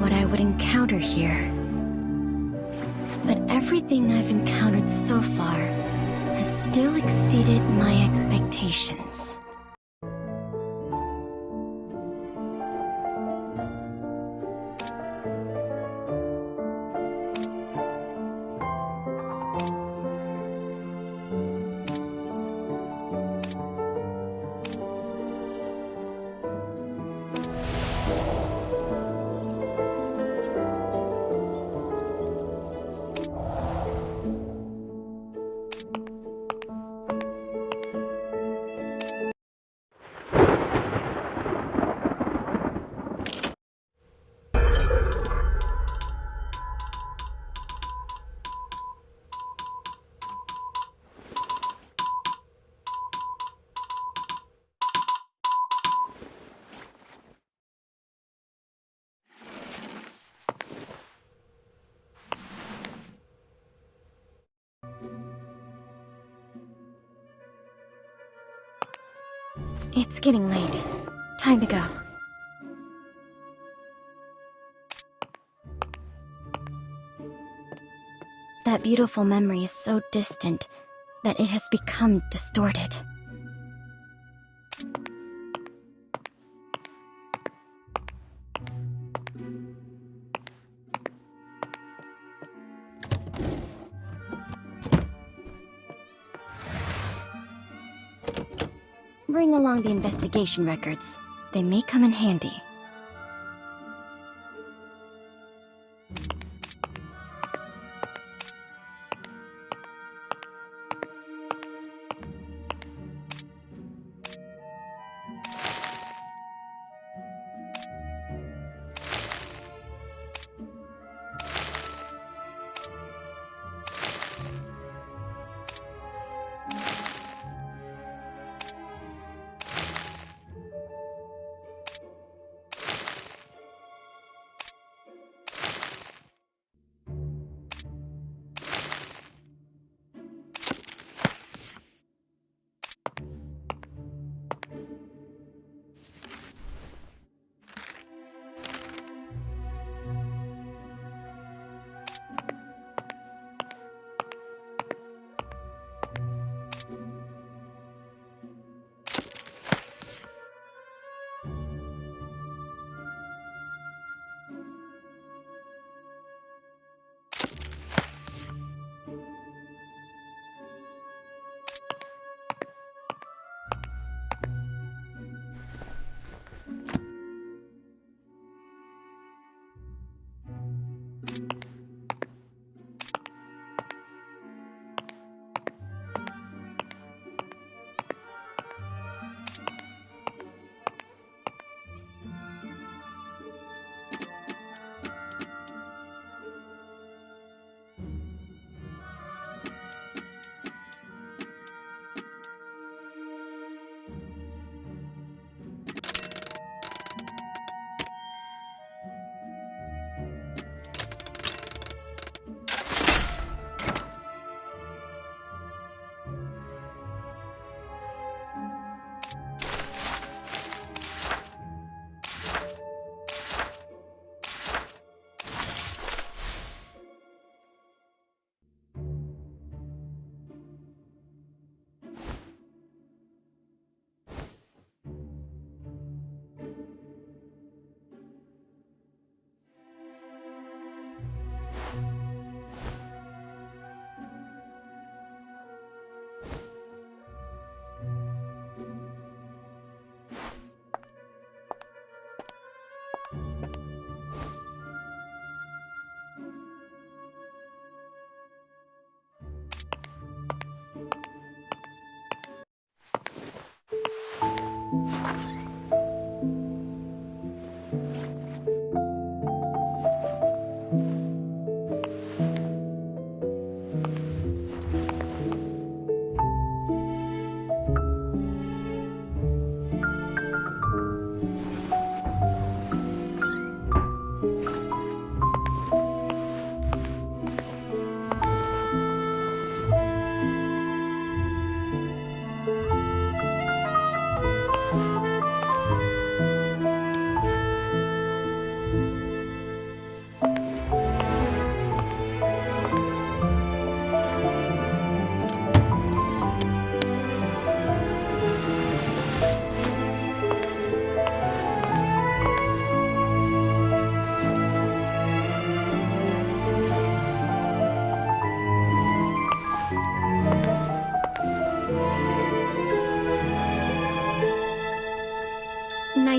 What I would encounter here. But everything I've encountered so far has still exceeded my expectations. It's getting late. Time to go. That beautiful memory is so distant that it has become distorted. Bring along the investigation records. They may come in handy.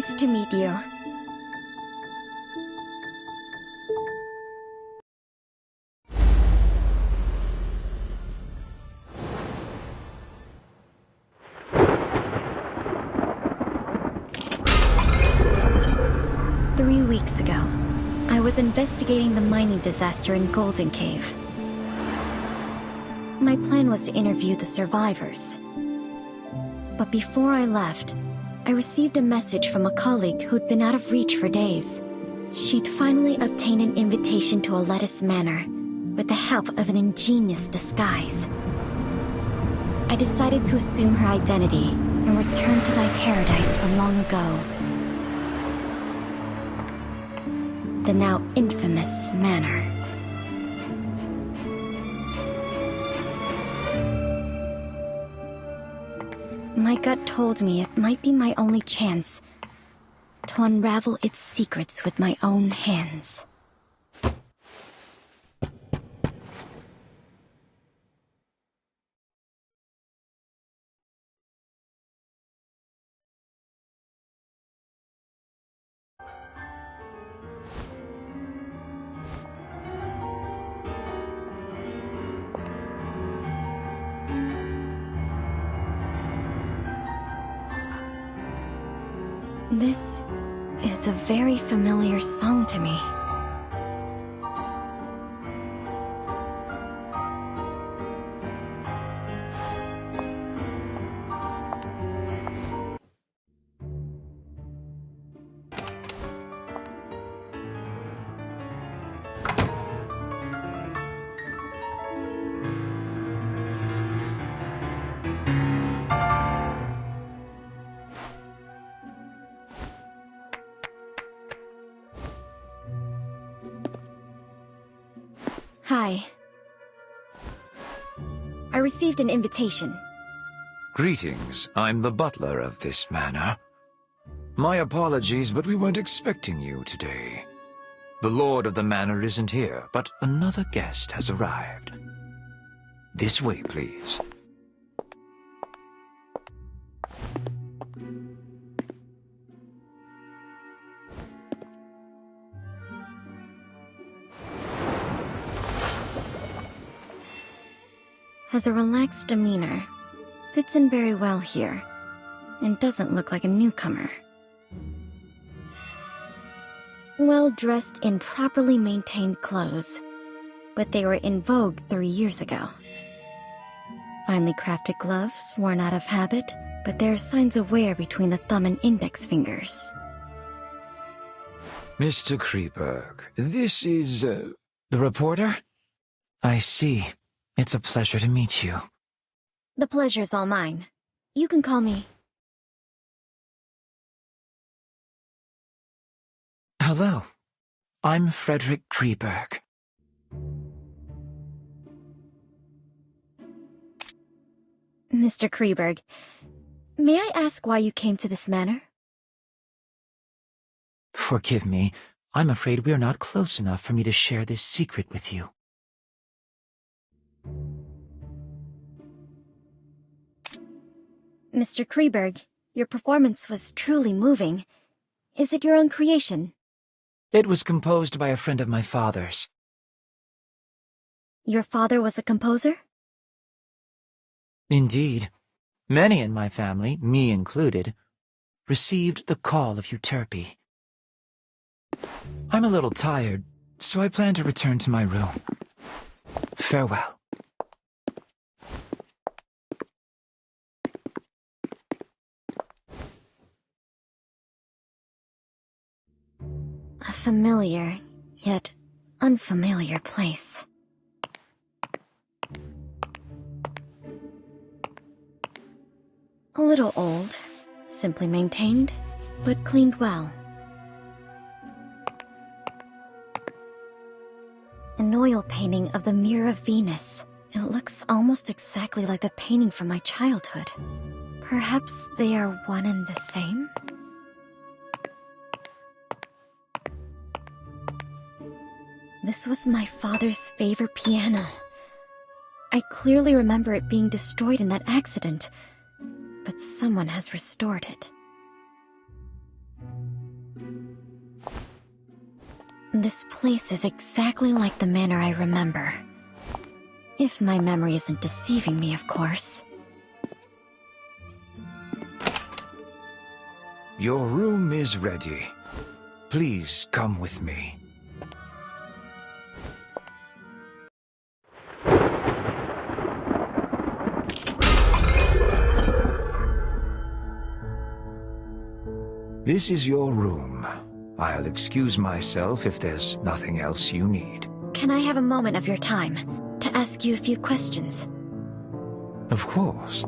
Nice to meet you. Weeks ago, I was investigating the mining disaster in Golden Cave. My plan was to interview the survivors. But before I left, I received a message from a colleague who'd been out of reach for days. She'd finally obtained an invitation to a lettuce manor with the help of an ingenious disguise. I decided to assume her identity and return to my paradise from long ago. The now infamous manor. My gut told me it might be my only chance to unravel its secrets with my own hands. This is a very familiar song to me. Hi. I received an invitation. Greetings. I'm the butler of this manor. My apologies, but we weren't expecting you today. The lord of the manor isn't here, but another guest has arrived. This way, please. Has a relaxed demeanor, fits in very well here, and doesn't look like a newcomer. Well dressed in properly maintained clothes, but they were in vogue 3 years ago. Finely crafted gloves, worn out of habit, but there are signs of wear between the thumb and index fingers. Mr. Kreberg, this is, the reporter? I see. It's a pleasure to meet you. The pleasure's all mine. You can call me... Hello. I'm Frederick Kreberg. Mr. Kreberg, may I ask why you came to this manor? Forgive me. I'm afraid we're not close enough for me to share this secret with you. Mr. Kreberg, your performance was truly moving. Is it your own creation? It was composed by a friend of my father's. Your father was a composer? Indeed. Many in my family, me included, received the call of Euterpe. I'm a little tired, so I plan to return to my room. Farewell. A familiar, yet unfamiliar place. A little old, simply maintained, but cleaned well. An oil painting of the Mirror of Venus. It looks almost exactly like the painting from my childhood. Perhaps they are one and the same? This was my father's favorite piano. I clearly remember it being destroyed in that accident, but someone has restored it. This place is exactly like the manor I remember. If my memory isn't deceiving me, of course. Your room is ready. Please come with me. This is your room. I'll excuse myself if there's nothing else you need. Can I have a moment of your time to ask you a few questions? Of course.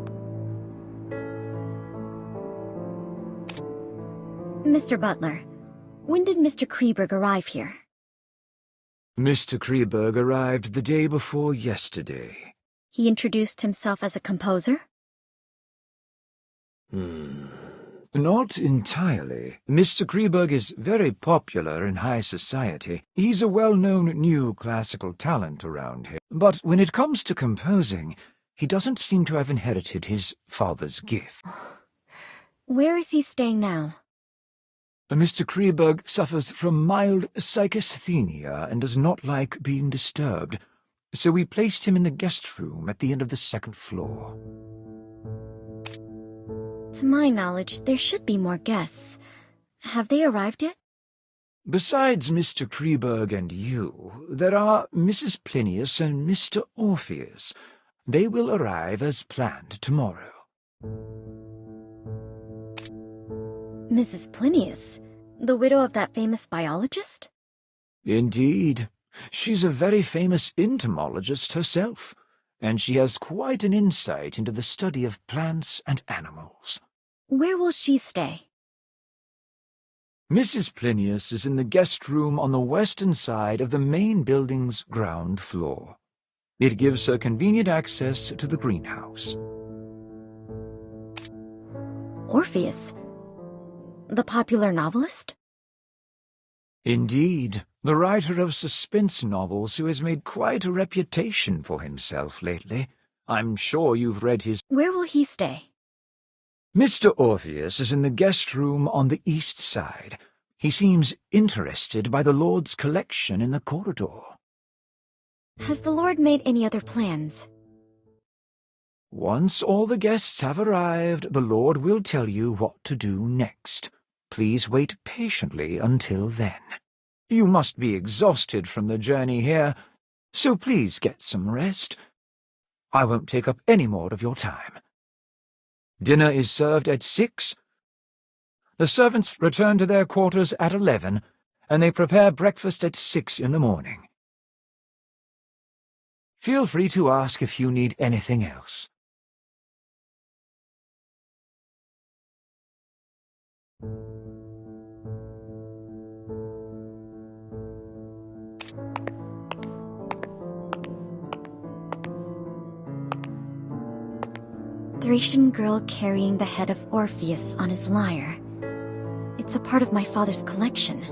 Mr. Butler, when did Mr. Kreberg arrive here? Mr. Kreberg arrived the day before yesterday. He introduced himself as a composer? Not entirely. Mr. Kreberg is very popular in high society. He's a well-known new classical talent around here. But when it comes to composing, he doesn't seem to have inherited his father's gift. Where is he staying now? Mr. Kreberg suffers from mild psychasthenia and does not like being disturbed, so we placed him in the guest room at the end of the second floor. To my knowledge, there should be more guests. Have they arrived yet? Besides Mr. Kreberg and you, there are Mrs. Plinius and Mr. Orpheus. They will arrive as planned tomorrow. Mrs. Plinius? The widow of that famous biologist? Indeed. She's a very famous entomologist herself, and she has quite an insight into the study of plants and animals. Where will she stay? Mrs. Plinius is in the guest room on the western side of the main building's ground floor. It gives her convenient access to the greenhouse. Orpheus? The popular novelist? Indeed, the writer of suspense novels who has made quite a reputation for himself lately. I'm sure you've read his... Where will he stay? Mr. Orpheus is in the guest room on the east side. He seems interested by the Lord's collection in the corridor. Has the Lord made any other plans? Once all the guests have arrived, the Lord will tell you what to do next. Please wait patiently until then. You must be exhausted from the journey here, so please get some rest. I won't take up any more of your time. Dinner is served at 6. The servants return to their quarters at 11, and they prepare breakfast at 6 in the morning. Feel free to ask if you need anything else. Thracian girl carrying the head of Orpheus on his lyre. It's a part of my father's collection.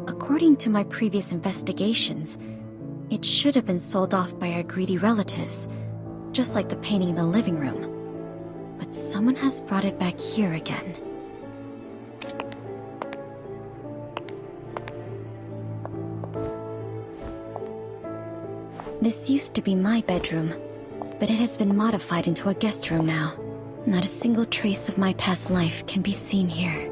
According to my previous investigations, it should have been sold off by our greedy relatives, just like the painting in the living room. But someone has brought it back here again. This used to be my bedroom, but it has been modified into a guest room now. Not a single trace of my past life can be seen here.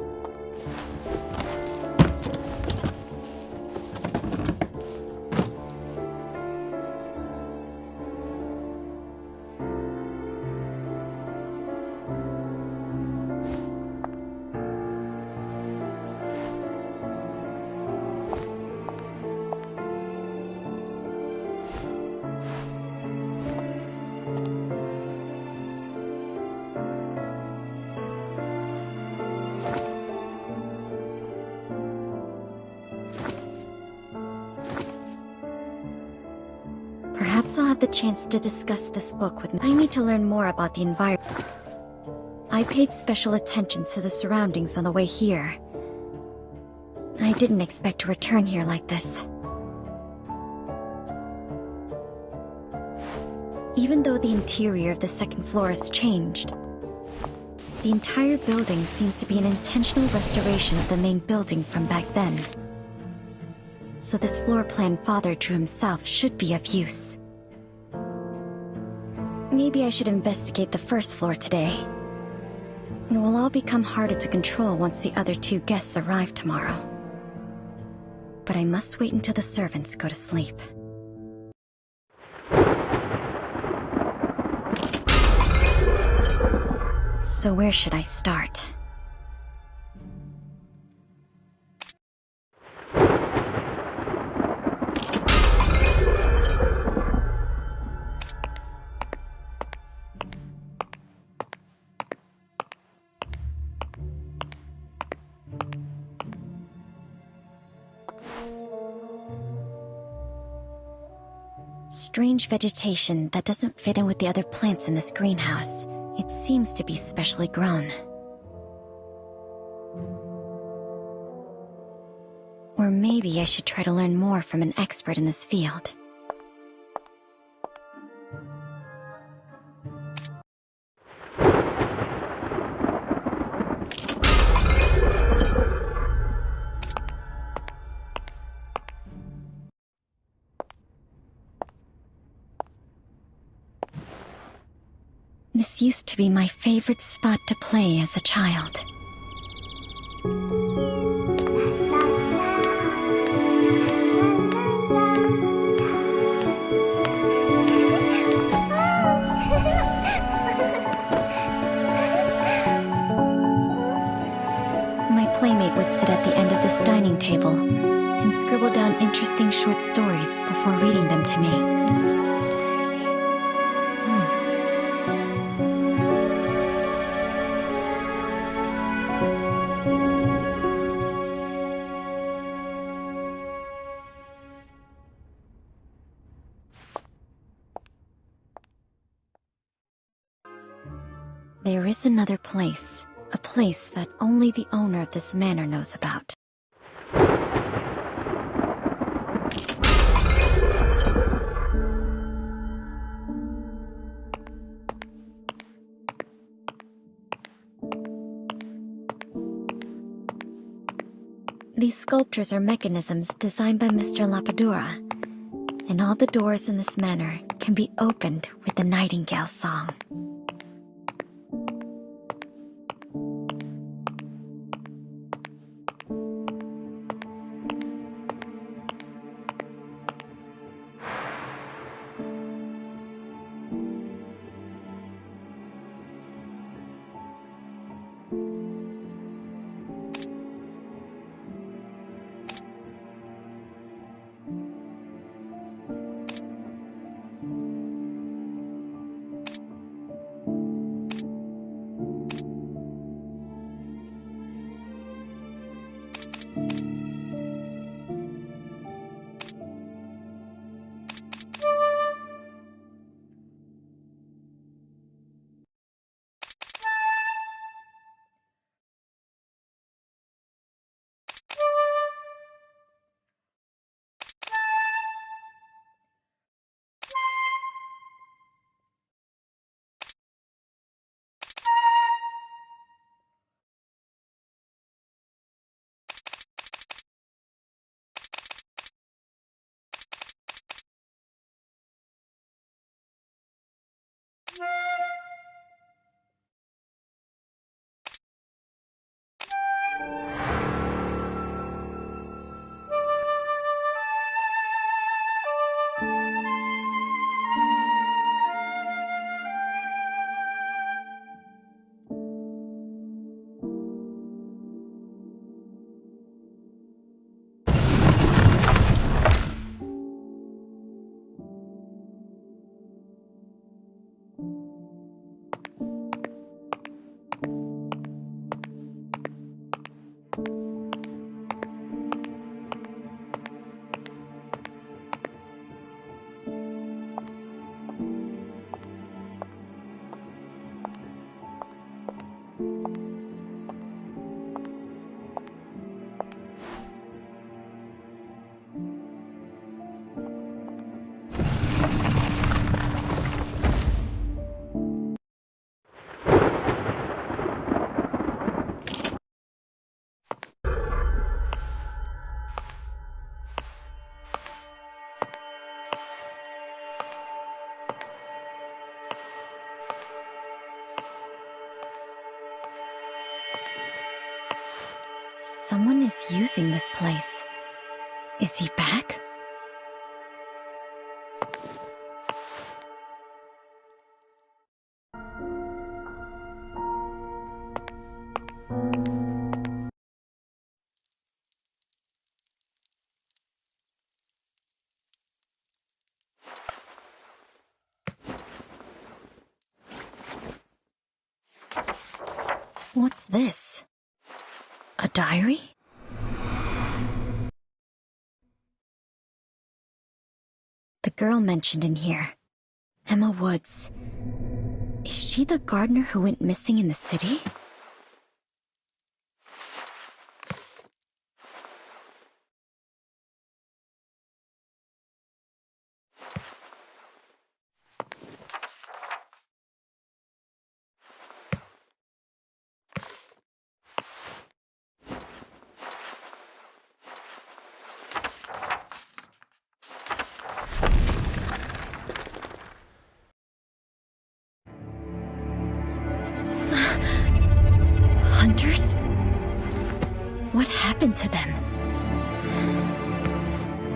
Perhaps I'll have the chance to discuss this book with me. I need to learn more about the environment. I paid special attention to the surroundings on the way here. I didn't expect to return here like this. Even though the interior of the second floor has changed, the entire building seems to be an intentional restoration of the main building from back then. so this floor plan Father drew himself should be of use. Maybe I should investigate the first floor today. It will all become harder to control once the other two guests arrive tomorrow. But I must wait until the servants go to sleep. So where should I start? Strange vegetation that doesn't fit in with the other plants in this greenhouse. It seems to be specially grown. Or maybe I should try to learn more from an expert in this field. This used to be my favorite spot to play as a child. My playmate would sit at the end of this dining table and scribble down interesting short stories before reading them to me. There is another place, a place that only the owner of this manor knows about. These sculptures are mechanisms designed by Mr. Lapadura, and all the doors in this manor can be opened with the nightingale song. is using this place. Is he back? What's this? A diary? The girl mentioned in here, Emma Woods. Is she the gardener who went missing in the city? Hunters? What happened to them?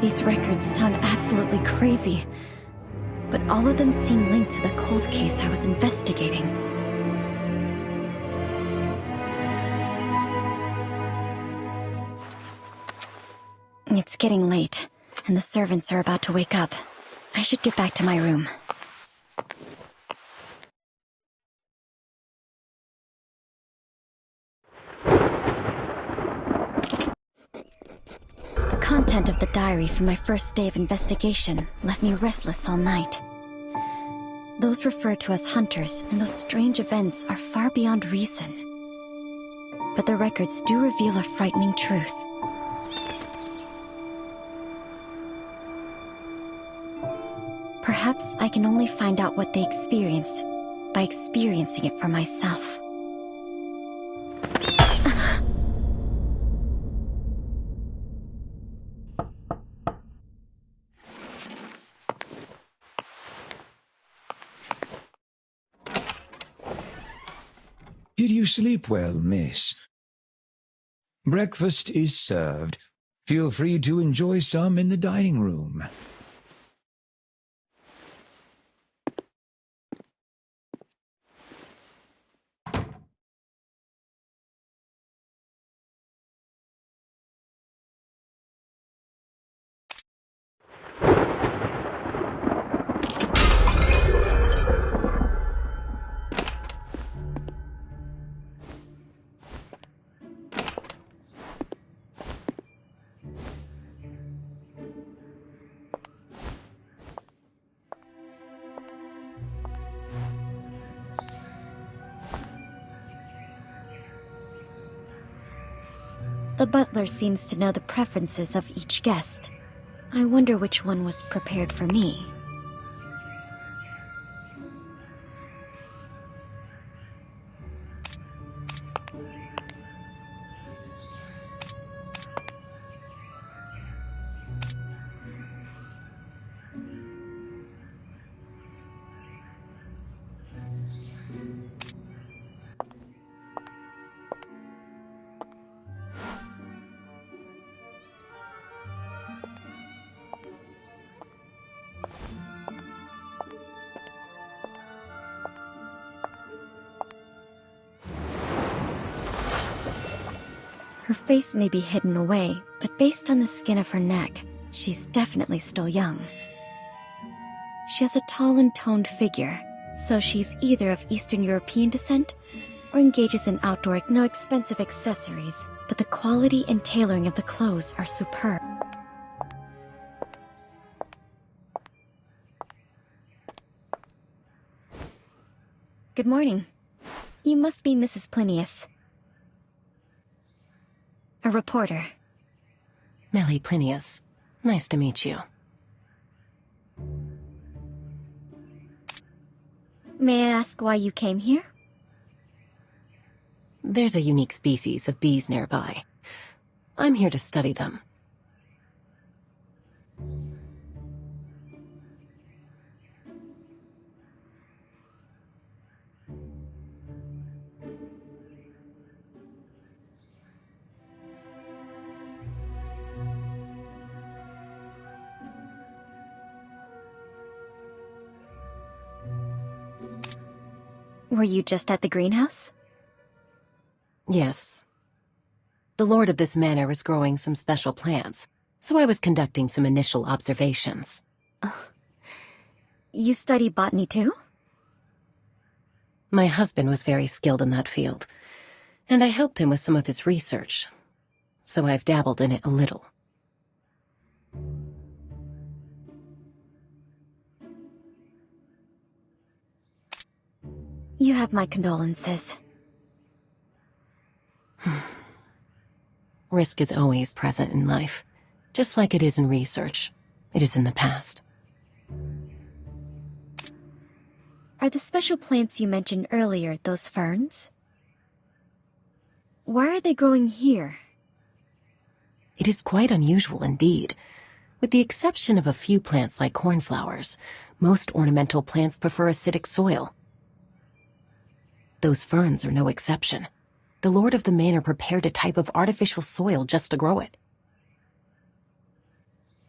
These records sound absolutely crazy, but all of them seem linked to the cold case I was investigating. It's getting late, and the servants are about to wake up. I should get back to my room. The content of the diary from my first day of investigation left me restless all night. Those referred to as hunters and those strange events are far beyond reason. But the records do reveal a frightening truth. Perhaps I can only find out what they experienced by experiencing it for myself. Did you sleep well, miss? Breakfast is served. Feel free to enjoy some in the dining room. The butler seems to know the preferences of each guest. I wonder which one was prepared for me. Her face may be hidden away, but based on the skin of her neck, she's definitely still young. She has a tall and toned figure, so she's either of Eastern European descent or engages in outdoor, no expensive accessories, but the quality and tailoring of the clothes are superb. Good morning. You must be Mrs. Plinius. A reporter. Millie Plinius. Nice to meet you. May I ask why you came here? There's a unique species of bees nearby. I'm here to study them. Were you just at the greenhouse? Yes. The lord of this manor is growing some special plants, so I was conducting some initial observations. You study botany too? My husband was very skilled in that field, and I helped him with some of his research, so I've dabbled in it a little. You have my condolences. Risk is always present in life, just like it is in research. It is in the past. Are the special plants you mentioned earlier those ferns? Why are they growing here? It is quite unusual indeed. With the exception of a few plants like cornflowers, most ornamental plants prefer acidic soil. Those ferns are no exception. The lord of the manor prepared a type of artificial soil just to grow it.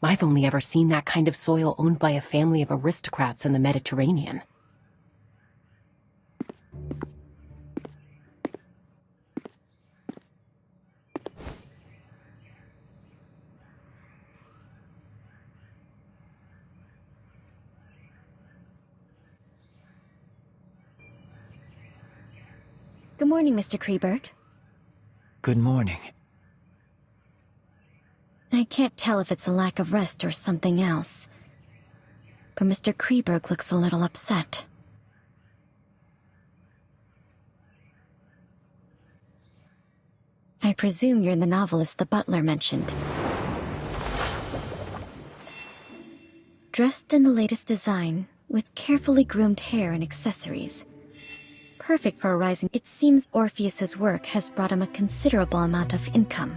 I've only ever seen that kind of soil owned by a family of aristocrats in the Mediterranean. Good morning, Mr. Kreberg. Good morning. I can't tell if it's a lack of rest or something else, but Mr. Kreberg looks a little upset. I presume you're the novelist the butler mentioned. Dressed in the latest design, with carefully groomed hair and accessories. Perfect for a rising. It seems Orpheus's work has brought him a considerable amount of income.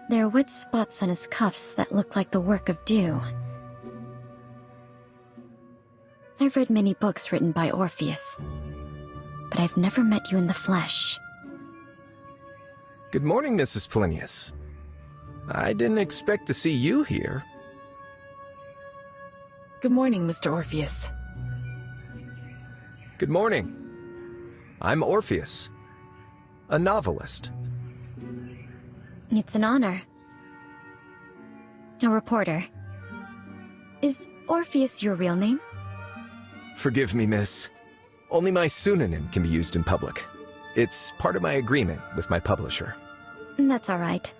There are wet spots on his cuffs that look like the work of dew. I've read many books written by Orpheus, but I've never met you in the flesh. Good morning, Mrs. Plinius. I didn't expect to see you here. Good morning, Mr. Orpheus. Good morning. I'm Orpheus, a novelist. It's an honor. A reporter. Is Orpheus your real name? Forgive me, miss. Only my pseudonym can be used in public. It's part of my agreement with my publisher. That's all right.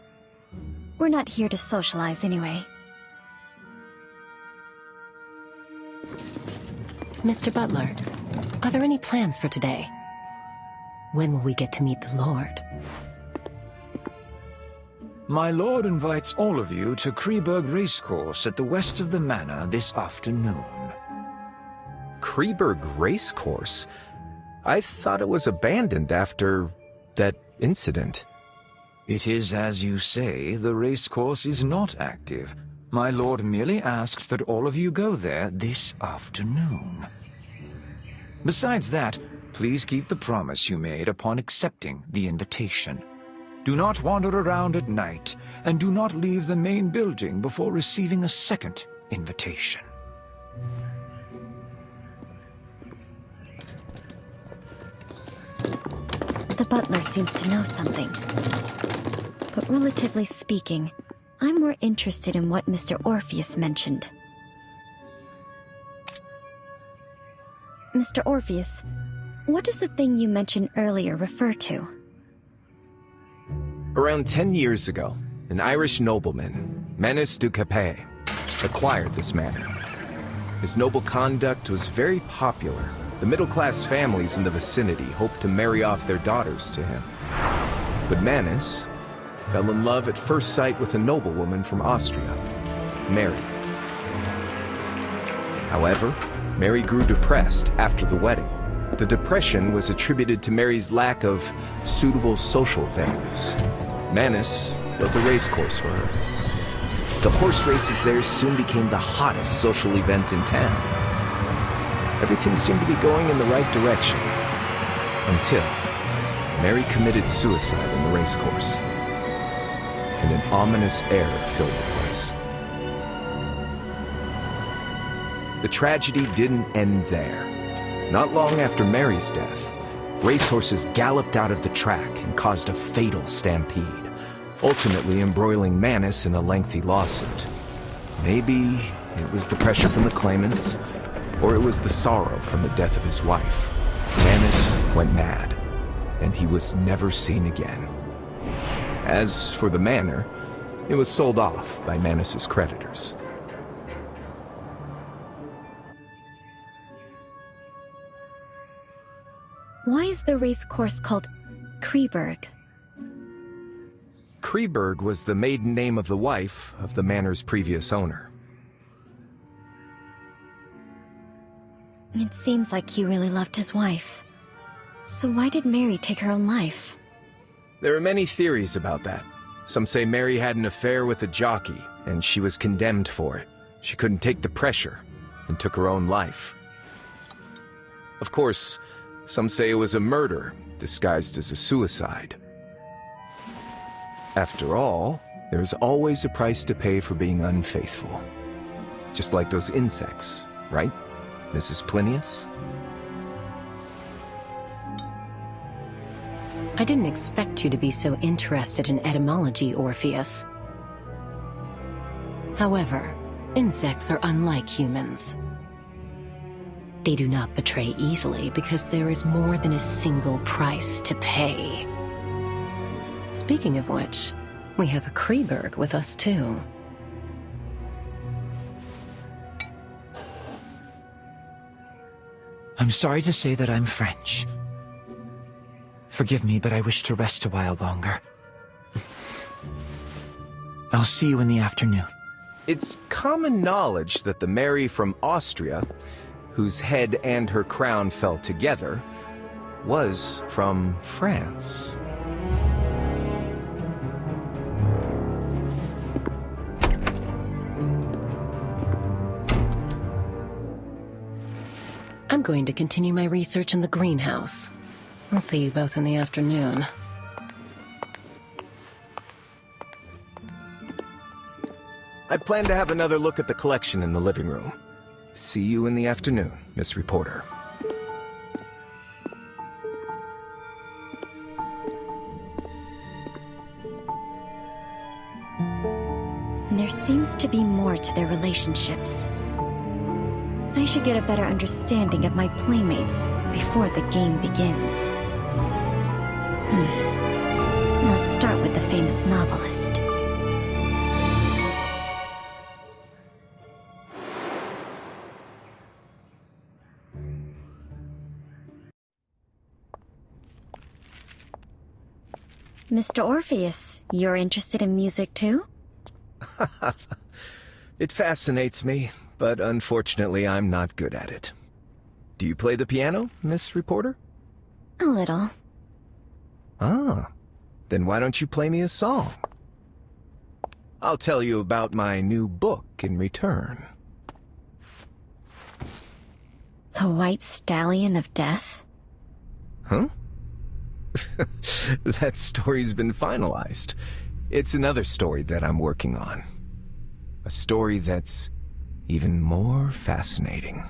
We're not here to socialize anyway. Mr. Butler, are there any plans for today? When will we get to meet the Lord? My lord invites all of you to Kreberg Racecourse at the west of the manor this afternoon. Kreberg Racecourse? I thought it was abandoned after that incident. It is as you say, the racecourse is not active. My lord merely asked that all of you go there this afternoon. Besides that, please keep the promise you made upon accepting the invitation. Do not wander around at night, and do not leave the main building before receiving a second invitation. The butler seems to know something. But relatively speaking, I'm more interested in what Mr. Orpheus mentioned. Mr. Orpheus, what does the thing you mentioned earlier refer to? Around 10 years ago, an Irish nobleman, Manus du Capet, acquired this manor. His noble conduct was very popular. The middle-class families in the vicinity hoped to marry off their daughters to him. But Manus fell in love at first sight with a noblewoman from Austria, Mary. However, Mary grew depressed after the wedding. The depression was attributed to Mary's lack of suitable social venues. Manus built a racecourse for her. The horse races there soon became the hottest social event in town. Everything seemed to be going in the right direction, until Mary committed suicide in the racecourse, and an ominous air filled the place. The tragedy didn't end there. Not long after Mary's death, racehorses galloped out of the track and caused a fatal stampede, ultimately embroiling Manus in a lengthy lawsuit. Maybe it was the pressure from the claimants, or it was the sorrow from the death of his wife. Manus went mad, and he was never seen again. As for the manor, it was sold off by Manus's creditors. Why is the race course called Kreberg? Kreberg was the maiden name of the wife of the manor's previous owner. It seems like he really loved his wife. So why did Mary take her own life? There are many theories about that. Some say Mary had an affair with a jockey, and she was condemned for it. She couldn't take the pressure, and took her own life. Of course, some say it was a murder, disguised as a suicide. After all, there's always a price to pay for being unfaithful. Just like those insects, right, Mrs. Plinius? I didn't expect you to be so interested in etymology, Orpheus. However, insects are unlike humans. They do not betray easily because there is more than a single price to pay. Speaking of which, we have a Kreberg with us too. I'm sorry to say that I'm French. Forgive me, but I wish to rest a while longer. I'll see you in the afternoon. It's common knowledge that the Mary from Austria, whose head and her crown fell together, was from France. I'm going to continue my research in the greenhouse. I'll see you both in the afternoon. I plan to have another look at the collection in the living room. See you in the afternoon, Miss Reporter. There seems to be more to their relationships. I should get a better understanding of my playmates before the game begins. I'll start with the famous novelist. Mr. Orpheus, you're interested in music too? It fascinates me, but unfortunately I'm not good at it. Do you play the piano, Miss Reporter? A little. Ah, then why don't you play me a song? I'll tell you about my new book in return. The White Stallion of Death? Huh? That story's been finalized. It's another story that I'm working on. A story that's even more fascinating.